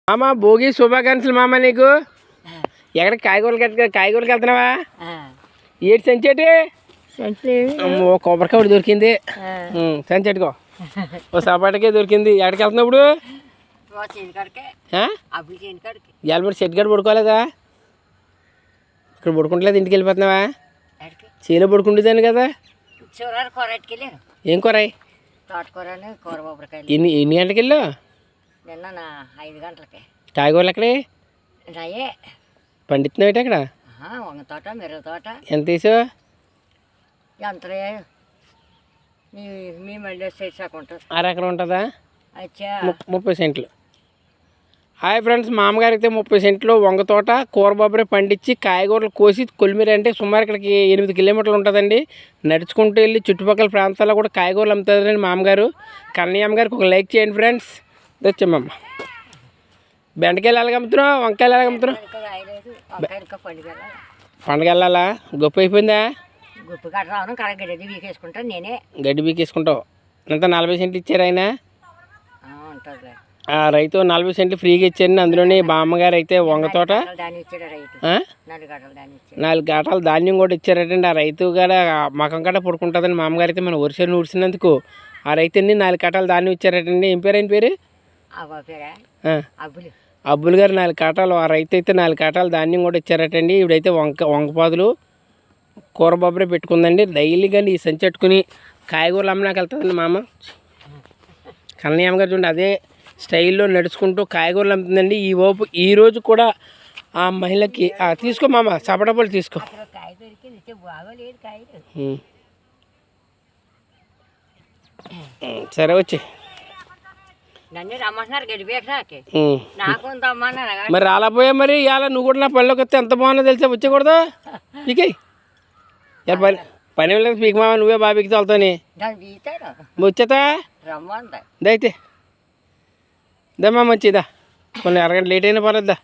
మామ భోగి శుభాకాంక్షలు మామ నీకు. ఎక్కడ కాయగూరకి వెళ్తున్నావా? ఏడు సంచేటి ఓ కొబ్బరికాయ దొరికింది. సంచెట్టుకో ఓ సపాటకే దొరికింది. ఎక్కడికి వెళ్తున్నావు ఇప్పుడు? ఎల్బడి చెట్టు గడ పడుకోలేదా? ఇక్కడ పడుకుంటలేదు, ఇంటికి వెళ్ళిపోతున్నావా? చీలో పడుకుంటుందాను కదా. ఏం కూర? ఎన్ని గంటలకు వెళ్ళు? నిన్న 5 గంటలకి. కాయగూరలు ఎక్కడే పండిస్తున్నావు? అక్కడ వంగ తోట, మిరప తోట. ఎంత తీసావు? ఎంత మీ మళ్ళీ చేసాక ఉంటుంది. అరెకరం ఉంటుందా? అచ్చా 30 సెంట్లు. హాయ్ ఫ్రెండ్స్, మామగారు అయితే 30 సెంట్లు వంగ తోట కూర బొబ్బరి పండించి కాయగూరలు కోసి కొలిమిరి అంటే సుమారు ఇక్కడికి 8 కిలోమీటర్లు ఉంటుందండి. నడుచుకుంటూ వెళ్ళి చుట్టుపక్కల ప్రాంతాల్లో కూడా కాయగూరలు అమ్ముతుందండి మామగారు. కన్నయ్యమ్మ గారికి ఒక లైక్ చేయండి ఫ్రెండ్స్. తెచ్చామమ్మ. బెండకాయలు ఎలాగ అమ్ముతున్నావు? వంకాయలు ఎలాగ అమ్ముతున్నావు? పండుగ వెళ్ళాలా? గొప్ప అయిపోయిందా? గొప్ప గడ్డ రావడం గడ్డి బీకేసుకుంటాను నేనే. గడ్డి బీకేసుకుంటావు. ఎంత 40 సెంట్లు ఇచ్చారు ఆయన? ఉంటుంది. రైతు 40 సెంట్లు ఫ్రీగా ఇచ్చారండి. అందులోని బామ్మగారు అయితే వంగ తోట 4 గంటల ధాన్యం కూడా ఇచ్చారటండి. ఆ రైతు కూడా మకం కాడ పడుకుంటుందండి. మామగారు అయితే మన వర్షాన్ని ఊడ్చినందుకు ఆ రైతుని 4 కట్టాలు ధాన్యం ఇచ్చారటండి. ఏం పేరు ఆయన పేరు? అబ్బులు గారు 4 కాటాలు. ఆ రైతు అయితే 4 కాటాలు ధాన్యం కూడా ఇచ్చారటండి. ఇవిడైతే వంగపాదులు కూర బొబ్బరే పెట్టుకుందండి. డైలీ కానీ ఈ సంచెట్టుకుని కాయగూరలు అమ్మడానికి వెళ్తుందండి మామ. కన్నయ్యమ్మ గారు చూడండి అదే స్టైల్లో నడుచుకుంటూ కాయగూరలు అమ్ముతుందండి. ఈరోజు కూడా ఆ మహిళకి తీసుకో మామ, సపడపళ్ళు తీసుకో. సరే వచ్చి మరి రాలేపోయా. మరి ఇవాళ నువ్వు కూడా నా పనిలోకి వస్తే ఎంత బాగున్నా తెలిసా? వచ్చకూడదు పీకే పని లేదు పీక మామ. నువ్వే బాబీకి తోలుతాని వచ్చేతా దైతే దా మామ వచ్చిదా. కొన్ని అరగంట లేట్ అయినా పర్లేదా?